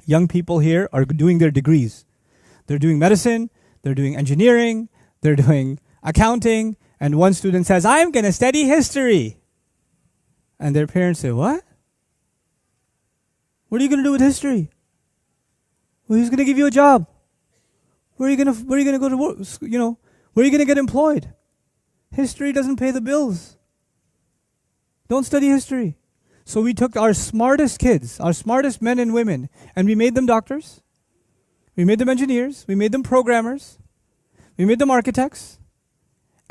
Young people here are doing their degrees. They're doing medicine, they're doing engineering, they're doing accounting, and one student says, I'm going to study history. And their parents say, what? What are you going to do with history? Well, who's going to give you a job? Where are you going to go to work? You know, where are you going to get employed? History doesn't pay the bills. Don't study history. So we took our smartest kids, our smartest men and women, and we made them doctors. We made them engineers. We made them programmers. We made them architects.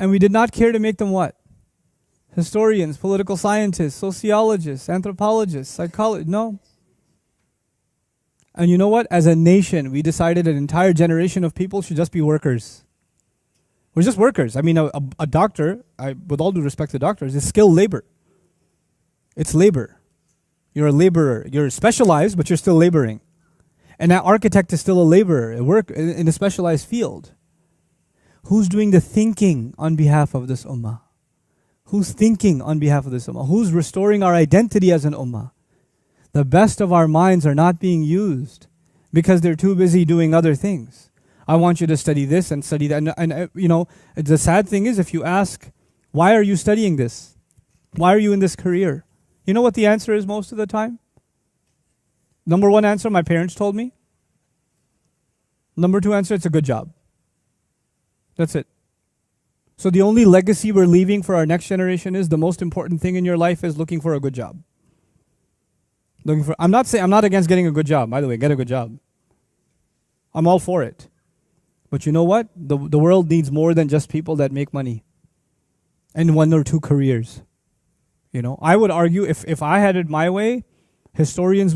And we did not care to make them what? Historians, political scientists, sociologists, anthropologists, psychologists. No. And you know what? As a nation, we decided an entire generation of people should just be workers. We're just workers. I mean, a doctor, with all due respect to doctors, is skilled labor. It's labor. You're a laborer. You're specialized, but you're still laboring. And an architect is still a laborer, a work in a specialized field. Who's doing the thinking on behalf of this ummah? Who's thinking on behalf of this ummah? Who's restoring our identity as an ummah? The best of our minds are not being used because they're too busy doing other things. I want you to study this and study that. And you know, the sad thing is if you ask, why are you studying this? Why are you in this career? You know what the answer is most of the time? Number one answer, my parents told me. Number two answer, it's a good job. That's it. So the only legacy we're leaving for our next generation is the most important thing in your life is looking for a good job. I'm not against getting a good job. By the way, get a good job. I'm all for it. But you know what? The world needs more than just people that make money and one or two careers. You know, I would argue if I had it my way, historians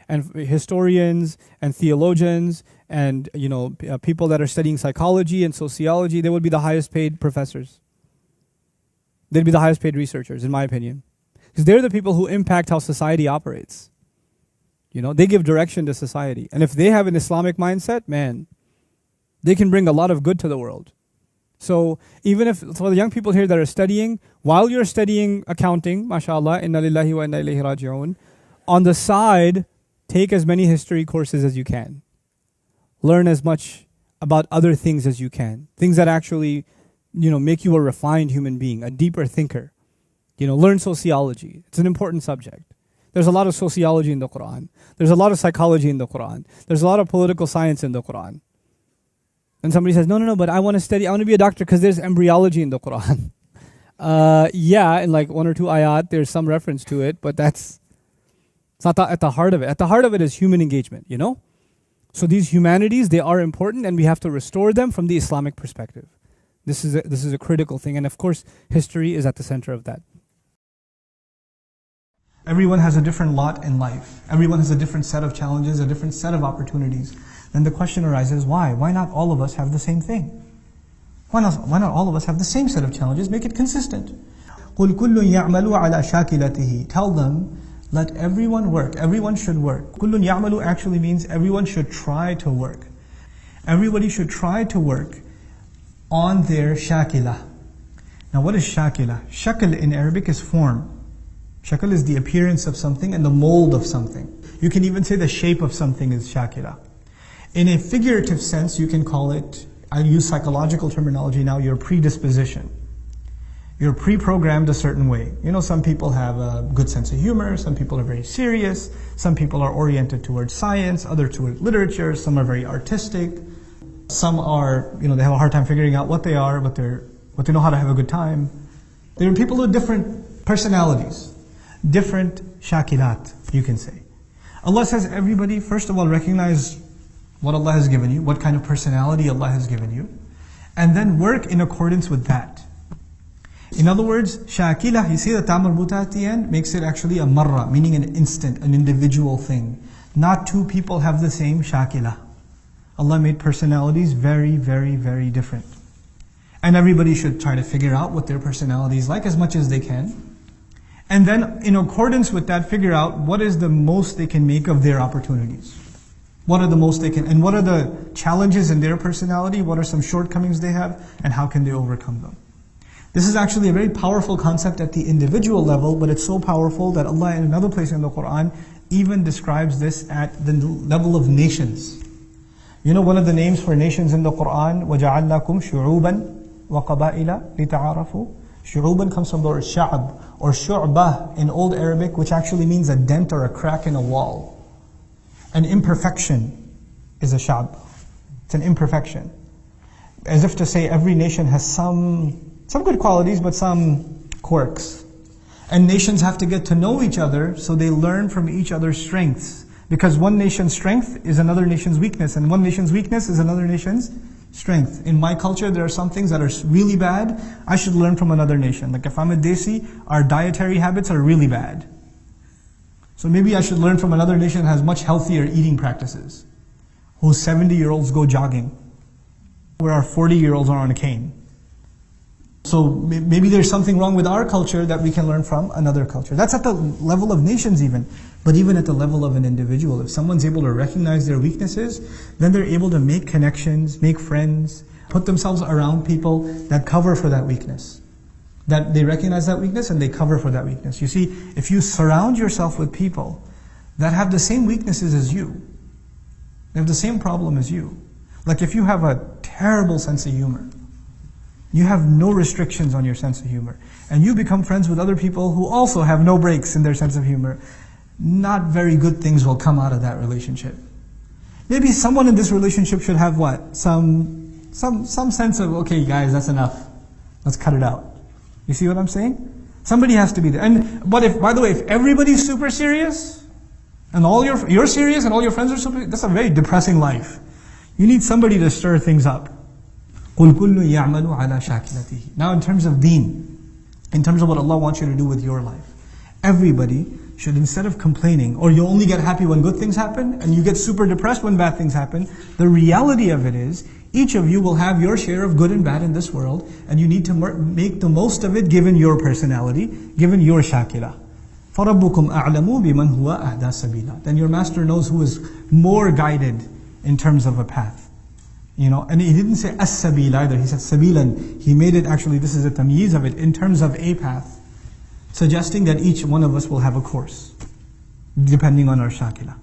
and theologians and you know people that are studying psychology and sociology, they would be the highest paid professors. They'd be the highest paid researchers, in my opinion. Because they're the people who impact how society operates. You know, they give direction to society. And if they have an Islamic mindset, man, they can bring a lot of good to the world. So even if, for the young people here that are studying, while you're studying accounting, mashallah, inna lillahi wa inna ilayhi raji'un, on the side, take as many history courses as you can. Learn as much about other things as you can. Things that actually, you know, make you a refined human being, a deeper thinker. You know, learn sociology. It's an important subject. There's a lot of sociology in the Quran. There's a lot of psychology in the Quran. There's a lot of political science in the Quran. And somebody says, no, but I want to be a doctor because there's embryology in the Quran. Yeah, in like one or two ayat, there's some reference to it, but it's not at the heart of it. At the heart of it is human engagement, you know? So these humanities, they are important and we have to restore them from the Islamic perspective. This is a critical thing, and of course, history is at the center of that. Everyone has a different lot in life. Everyone has a different set of challenges, a different set of opportunities. Then the question arises, why? Why not all of us have the same thing? Why not all of us have the same set of challenges? Make it consistent. قُلْ كُلٌّ يَعْمَلُ عَلَى شَاكِلَتِهِ. Tell them, let everyone work. Everyone should work. كُلٌّ يَعْمَلُ actually means everyone should try to work. Everybody should try to work on their shakila. Now what is shakila? Shakl in Arabic is form. Shakl is the appearance of something and the mold of something. You can even say the shape of something is shakila. In a figurative sense, you can call it, I use psychological terminology now, your predisposition. You're pre-programmed a certain way. You know, some people have a good sense of humor, some people are very serious, some people are oriented towards science, others towards literature, some are very artistic, some are, you know, they have a hard time figuring out what they are, but they know how to have a good time. There are people with different personalities, different shakilat, you can say. Allah says everybody, first of all, recognize what Allah has given you, what kind of personality Allah has given you, and then work in accordance with that. In other words, shakilah, you see the ta marbuta at the end, makes it actually a marra, meaning an instant, an individual thing. Not two people have the same shakilah. Allah made personalities very, very, very different. And everybody should try to figure out what their personality is like as much as they can. And then in accordance with that, figure out what is the most they can make of their opportunities. What are the most they can, and what are the challenges in their personality, what are some shortcomings they have, and how can they overcome them. This is actually a very powerful concept at the individual level, but it's so powerful that Allah in another place in the Quran even describes this at the level of nations. You know one of the names for nations in the Quran, وَجَعَلْنَاكُمْ شُعُوبًا وَقَبَائِلَ لِتَعَارَفُوا. Shu'uban comes from the word sha'ab or shu'bah in Old Arabic, which actually means a dent or a crack in a wall. An imperfection is a sha'b. It's an imperfection. As if to say every nation has some good qualities, but some quirks. And nations have to get to know each other so they learn from each other's strengths. Because one nation's strength is another nation's weakness, and one nation's weakness is another nation's strength. In my culture, there are some things that are really bad. I should learn from another nation. Like if I'm a Desi, our dietary habits are really bad. So maybe I should learn from another nation that has much healthier eating practices, whose 70-year-olds go jogging, where our 40-year-olds are on a cane. So maybe there's something wrong with our culture that we can learn from another culture. That's at the level of nations even. But even at the level of an individual, if someone's able to recognize their weaknesses, then they're able to make connections, make friends, put themselves around people that cover for that weakness. That they recognize that weakness and they cover for that weakness. You see, if you surround yourself with people that have the same weaknesses as you, they have the same problem as you. Like if you have a terrible sense of humor, you have no restrictions on your sense of humor, and you become friends with other people who also have no breaks in their sense of humor, not very good things will come out of that relationship. Maybe someone in this relationship should have what? Some sense of, okay guys, that's enough. Let's cut it out. You see what I'm saying? Somebody has to be there. But if, by the way, if everybody's super serious, and you're serious and all your friends are super, that's a very depressing life. You need somebody to stir things up. قُلْ كُلٌّ يَعْمَلُ عَلَى شَاكِلَتِهِ. Now in terms of deen, in terms of what Allah wants you to do with your life, everybody should, instead of complaining, or you only get happy when good things happen, and you get super depressed when bad things happen, the reality of it is, each of you will have your share of good and bad in this world, and you need to make the most of it given your personality, given your shakila. فَرَبُّكُمْ أَعْلَمُ بِمَنْ هُوَ أَهْدَى سَبِيلًا. Then your master knows who is more guided in terms of a path. And he didn't say as-sabil either, he said sabilan. He made it actually, this is a tamyiz of it, in terms of a path, suggesting that each one of us will have a course, depending on our shakila.